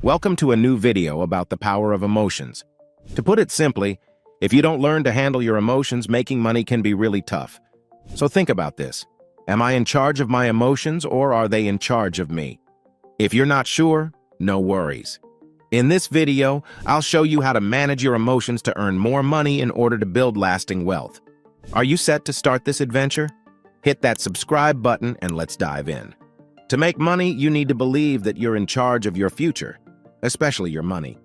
Welcome to a new video about the power of emotions. To put it simply, if you don't learn to handle your emotions, making money can be really tough. So think about this. Am I in charge of my emotions, or are they in charge of me? If you're not sure, no worries. In this video, I'll show you how to manage your emotions to earn more money in order to build lasting wealth. Are you set to start this adventure? Hit that subscribe button and let's dive in. To make money, you need to believe that you're in charge of your future, especially your money.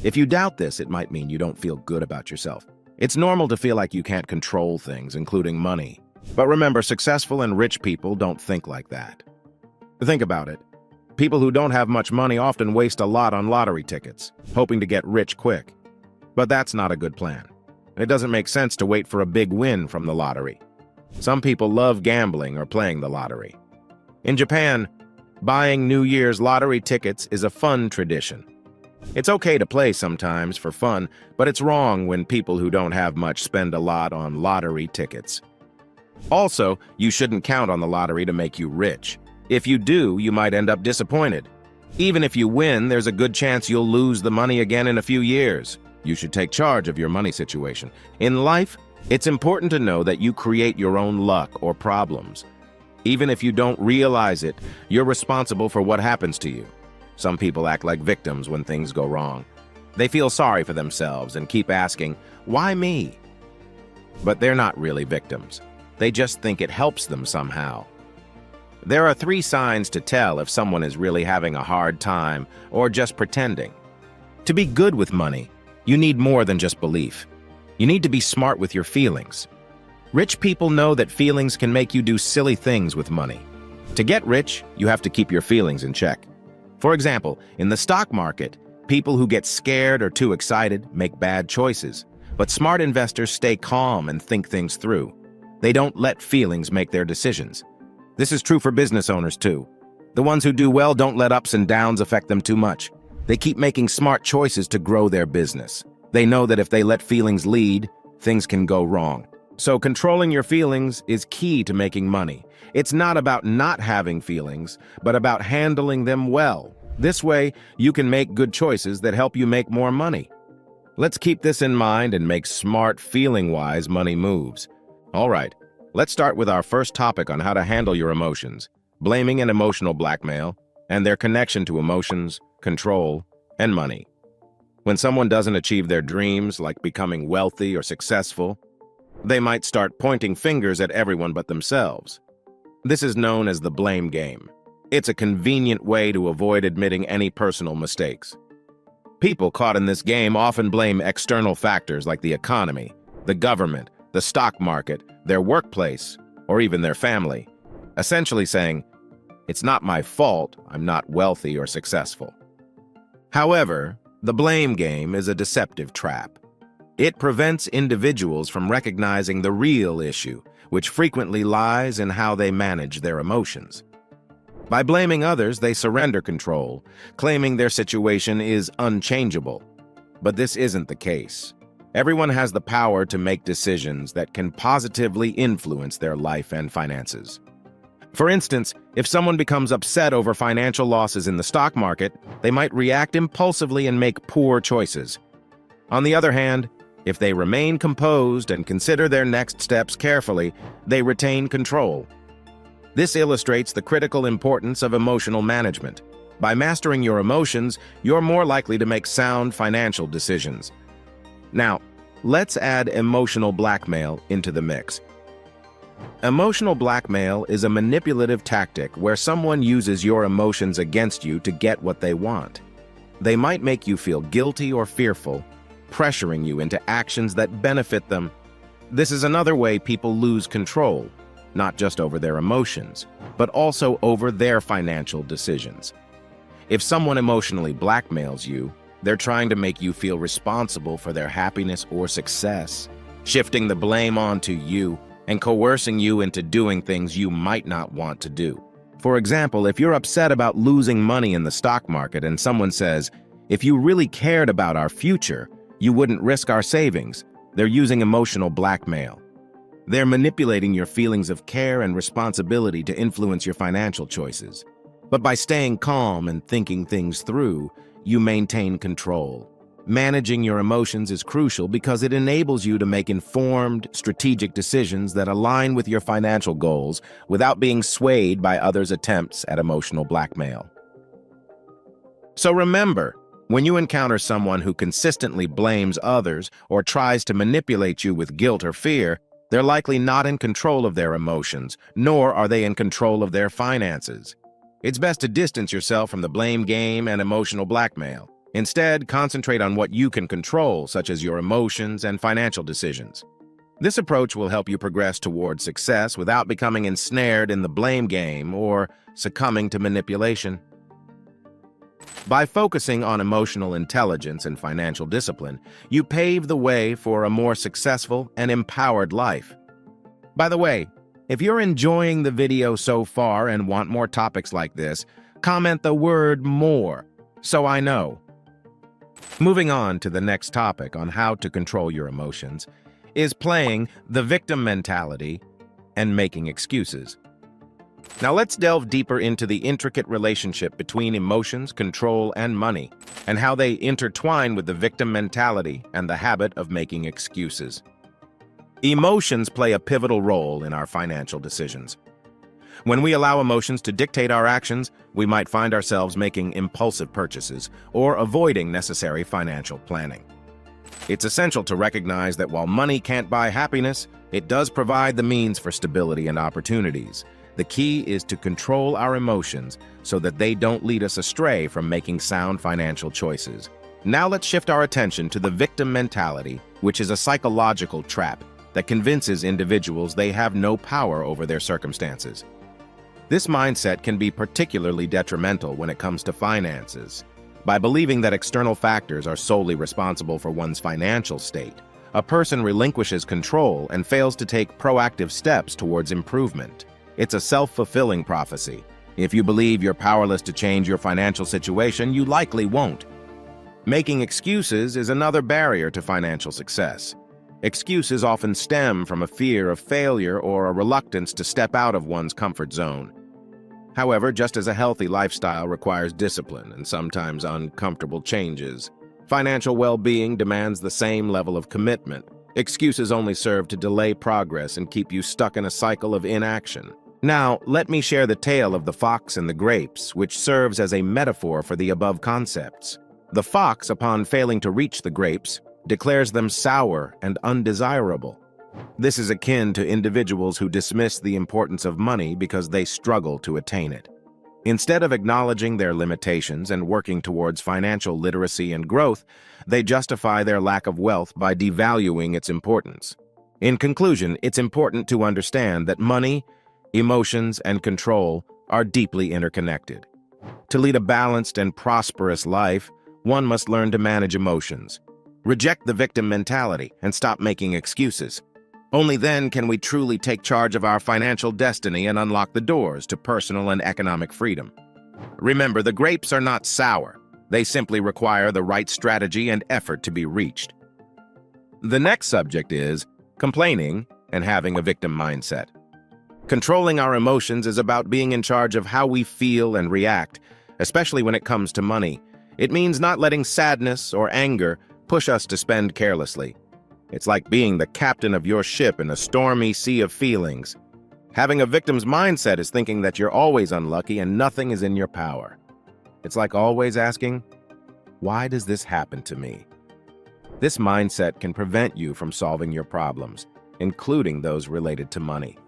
If you doubt this, it might mean you don't feel good about yourself. It's normal to feel like you can't control things, including money. But remember, successful and rich people don't think like that. Think about it. People who don't have much money often waste a lot on lottery tickets, hoping to get rich quick. But that's not a good plan. It doesn't make sense to wait for a big win from the lottery. Some people love gambling or playing the lottery. In Japan, buying New Year's lottery tickets is a fun tradition. It's okay to play sometimes for fun, but it's wrong when people who don't have much spend a lot on lottery tickets. Also, you shouldn't count on the lottery to make you rich. If you do, you might end up disappointed. Even if you win, there's a good chance you'll lose the money again in a few years. You should take charge of your money situation. In life, it's important to know that you create your own luck or problems. Even if you don't realize it, you're responsible for what happens to you. Some people act like victims when things go wrong. They feel sorry for themselves and keep asking, "Why me?" But they're not really victims. They just think it helps them somehow. There are 3 signs to tell if someone is really having a hard time or just pretending. To be good with money, you need more than just belief. You need to be smart with your feelings. Rich people know that feelings can make you do silly things with money. To get rich, you have to keep your feelings in check. For example, in the stock market, people who get scared or too excited make bad choices. But smart investors stay calm and think things through. They don't let feelings make their decisions. This is true for business owners too. The ones who do well don't let ups and downs affect them too much. They keep making smart choices to grow their business. They know that if they let feelings lead, things can go wrong. So controlling your feelings is key to making money. It's not about not having feelings, but about handling them well. This way, you can make good choices that help you make more money. Let's keep this in mind and make smart, feeling-wise money moves. All right, let's start with our first topic on how to handle your emotions: blaming and emotional blackmail, and their connection to emotions, control, and money. When someone doesn't achieve their dreams, like becoming wealthy or successful, they might start pointing fingers at everyone but themselves. This is known as the blame game. It's a convenient way to avoid admitting any personal mistakes. People caught in this game often blame external factors like the economy, the government, the stock market, their workplace, or even their family, essentially saying, "It's not my fault I'm not wealthy or successful." However, the blame game is a deceptive trap. It prevents individuals from recognizing the real issue, which frequently lies in how they manage their emotions. By blaming others, they surrender control, claiming their situation is unchangeable. But this isn't the case. Everyone has the power to make decisions that can positively influence their life and finances. For instance, if someone becomes upset over financial losses in the stock market, they might react impulsively and make poor choices. On the other hand, if they remain composed and consider their next steps carefully, they retain control. This illustrates the critical importance of emotional management. By mastering your emotions, you're more likely to make sound financial decisions. Now, let's add emotional blackmail into the mix. Emotional blackmail is a manipulative tactic where someone uses your emotions against you to get what they want. They might make you feel guilty or fearful, pressuring you into actions that benefit them. This is another way people lose control, not just over their emotions, but also over their financial decisions. If someone emotionally blackmails you, they're trying to make you feel responsible for their happiness or success, shifting the blame onto you and coercing you into doing things you might not want to do. For example, if you're upset about losing money in the stock market and someone says, "If you really cared about our future, you wouldn't risk our savings," they're using emotional blackmail. They're manipulating your feelings of care and responsibility to influence your financial choices. But by staying calm and thinking things through, you maintain control. Managing your emotions is crucial because it enables you to make informed, strategic decisions that align with your financial goals without being swayed by others' attempts at emotional blackmail. So remember, when you encounter someone who consistently blames others or tries to manipulate you with guilt or fear, they're likely not in control of their emotions, nor are they in control of their finances. It's best to distance yourself from the blame game and emotional blackmail. Instead, concentrate on what you can control, such as your emotions and financial decisions. This approach will help you progress toward success without becoming ensnared in the blame game or succumbing to manipulation. By focusing on emotional intelligence and financial discipline, you pave the way for a more successful and empowered life. By the way, if you're enjoying the video so far and want more topics like this, comment the word "more" so I know. Moving on to the next topic on how to control your emotions is playing the victim mentality and making excuses. Now let's delve deeper into the intricate relationship between emotions, control, and money, and how they intertwine with the victim mentality and the habit of making excuses. Emotions play a pivotal role in our financial decisions. When we allow emotions to dictate our actions, we might find ourselves making impulsive purchases or avoiding necessary financial planning. It's essential to recognize that while money can't buy happiness, it does provide the means for stability and opportunities. The key is to control our emotions so that they don't lead us astray from making sound financial choices. Now let's shift our attention to the victim mentality, which is a psychological trap that convinces individuals they have no power over their circumstances. This mindset can be particularly detrimental when it comes to finances. By believing that external factors are solely responsible for one's financial state, a person relinquishes control and fails to take proactive steps towards improvement. It's a self-fulfilling prophecy. If you believe you're powerless to change your financial situation, you likely won't. Making excuses is another barrier to financial success. Excuses often stem from a fear of failure or a reluctance to step out of one's comfort zone. However, just as a healthy lifestyle requires discipline and sometimes uncomfortable changes, financial well-being demands the same level of commitment. Excuses only serve to delay progress and keep you stuck in a cycle of inaction. Now, let me share the tale of the fox and the grapes, which serves as a metaphor for the above concepts. The fox, upon failing to reach the grapes, declares them sour and undesirable. This is akin to individuals who dismiss the importance of money because they struggle to attain it. Instead of acknowledging their limitations and working towards financial literacy and growth, they justify their lack of wealth by devaluing its importance. In conclusion, it's important to understand that money, emotions, and control are deeply interconnected. To lead a balanced and prosperous life, one must learn to manage emotions. Reject the victim mentality and stop making excuses. Only then can we truly take charge of our financial destiny and unlock the doors to personal and economic freedom. Remember, the grapes are not sour. They simply require the right strategy and effort to be reached. The next subject is complaining and having a victim mindset. Controlling our emotions is about being in charge of how we feel and react, especially when it comes to money. It means not letting sadness or anger push us to spend carelessly. It's like being the captain of your ship in a stormy sea of feelings. Having a victim's mindset is thinking that you're always unlucky and nothing is in your power. It's like always asking, "Why does this happen to me?" This mindset can prevent you from solving your problems, including those related to money.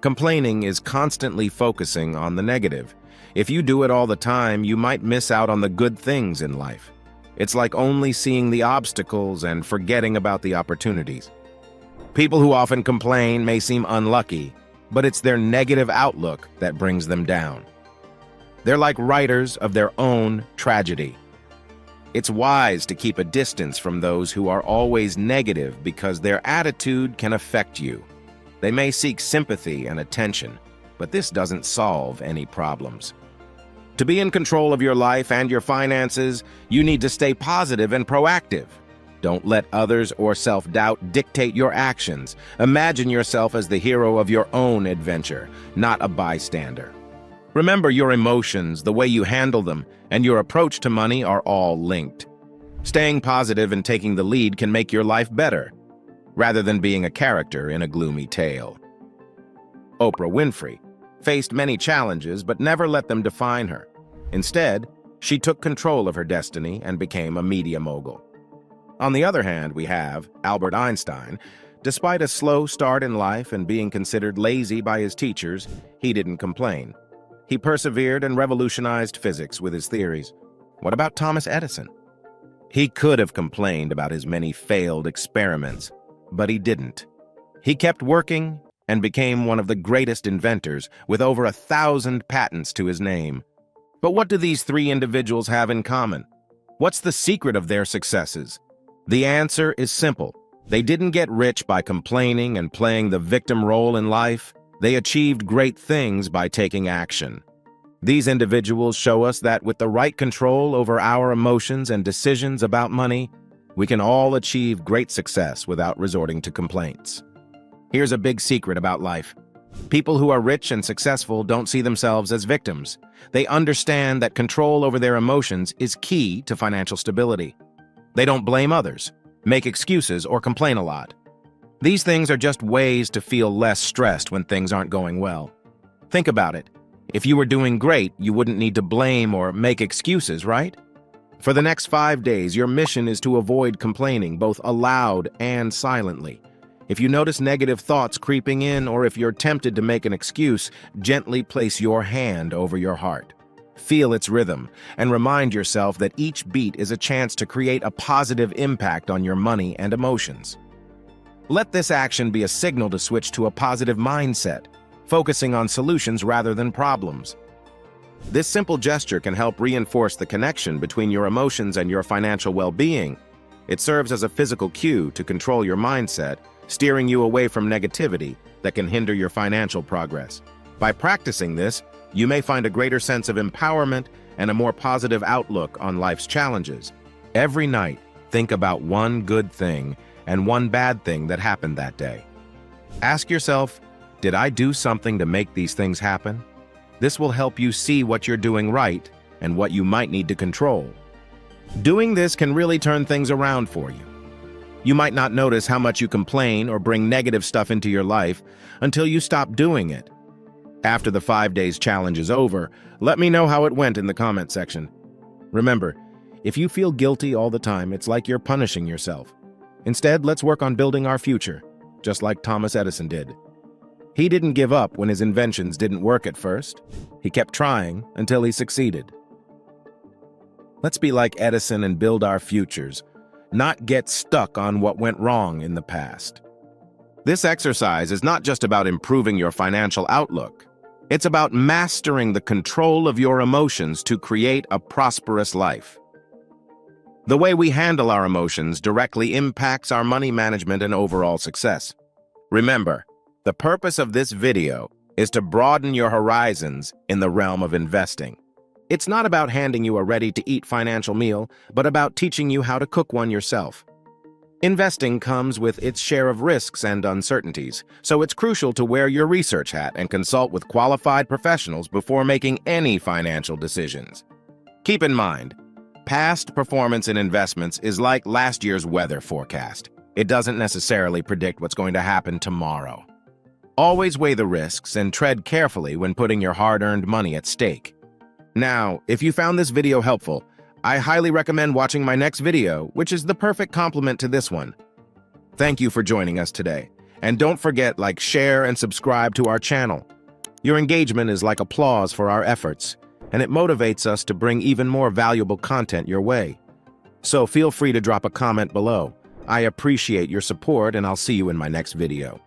Complaining is constantly focusing on the negative. If you do it all the time, you might miss out on the good things in life. It's like only seeing the obstacles and forgetting about the opportunities. People who often complain may seem unlucky, but it's their negative outlook that brings them down. They're like writers of their own tragedy. It's wise to keep a distance from those who are always negative because their attitude can affect you. They may seek sympathy and attention, but this doesn't solve any problems. To be in control of your life and your finances, you need to stay positive and proactive. Don't let others or self-doubt dictate your actions. Imagine yourself as the hero of your own adventure, not a bystander. Remember, your emotions, the way you handle them, and your approach to money are all linked. Staying positive and taking the lead can make your life better, rather than being a character in a gloomy tale. Oprah Winfrey faced many challenges but never let them define her. Instead, she took control of her destiny and became a media mogul. On the other hand, we have Albert Einstein. Despite a slow start in life and being considered lazy by his teachers, he didn't complain. He persevered and revolutionized physics with his theories. What about Thomas Edison? He could have complained about his many failed experiments, but he didn't. He kept working and became one of the greatest inventors with over 1,000 patents to his name. But what do these three individuals have in common? What's the secret of their successes? The answer is simple. They didn't get rich by complaining and playing the victim role in life. They achieved great things by taking action. These individuals show us that with the right control over our emotions and decisions about money, we can all achieve great success without resorting to complaints. Here's a big secret about life. People who are rich and successful don't see themselves as victims. They understand that control over their emotions is key to financial stability. They don't blame others, make excuses, or complain a lot. These things are just ways to feel less stressed when things aren't going well. Think about it. If you were doing great, you wouldn't need to blame or make excuses, right? For the next 5 days, your mission is to avoid complaining, both aloud and silently. If you notice negative thoughts creeping in, or if you're tempted to make an excuse, gently place your hand over your heart. Feel its rhythm, and remind yourself that each beat is a chance to create a positive impact on your money and emotions. Let this action be a signal to switch to a positive mindset, focusing on solutions rather than problems. This simple gesture can help reinforce the connection between your emotions and your financial well-being. It serves as a physical cue to control your mindset, steering you away from negativity that can hinder your financial progress. By practicing this, you may find a greater sense of empowerment and a more positive outlook on life's challenges. Every night, think about one good thing and one bad thing that happened that day. Ask yourself, did I do something to make these things happen? This will help you see what you're doing right and what you might need to control. Doing this can really turn things around for you. You might not notice how much you complain or bring negative stuff into your life until you stop doing it. After the 5 days challenge is over, let me know how it went in the comment section. Remember, if you feel guilty all the time, it's like you're punishing yourself. Instead, let's work on building our future, just like Thomas Edison did. He didn't give up when his inventions didn't work at first. He kept trying until he succeeded. Let's be like Edison and build our futures, not get stuck on what went wrong in the past. This exercise is not just about improving your financial outlook. It's about mastering the control of your emotions to create a prosperous life. The way we handle our emotions directly impacts our money management and overall success. Remember, the purpose of this video is to broaden your horizons in the realm of investing. It's not about handing you a ready-to-eat financial meal, but about teaching you how to cook one yourself. Investing comes with its share of risks and uncertainties, so it's crucial to wear your research hat and consult with qualified professionals before making any financial decisions. Keep in mind, past performance in investments is like last year's weather forecast. It doesn't necessarily predict what's going to happen tomorrow. Always weigh the risks and tread carefully when putting your hard-earned money at stake. Now, if you found this video helpful, I highly recommend watching my next video, which is the perfect complement to this one. Thank you for joining us today. And don't forget, like, share, and subscribe to our channel. Your engagement is like applause for our efforts, and it motivates us to bring even more valuable content your way. So feel free to drop a comment below. I appreciate your support, and I'll see you in my next video.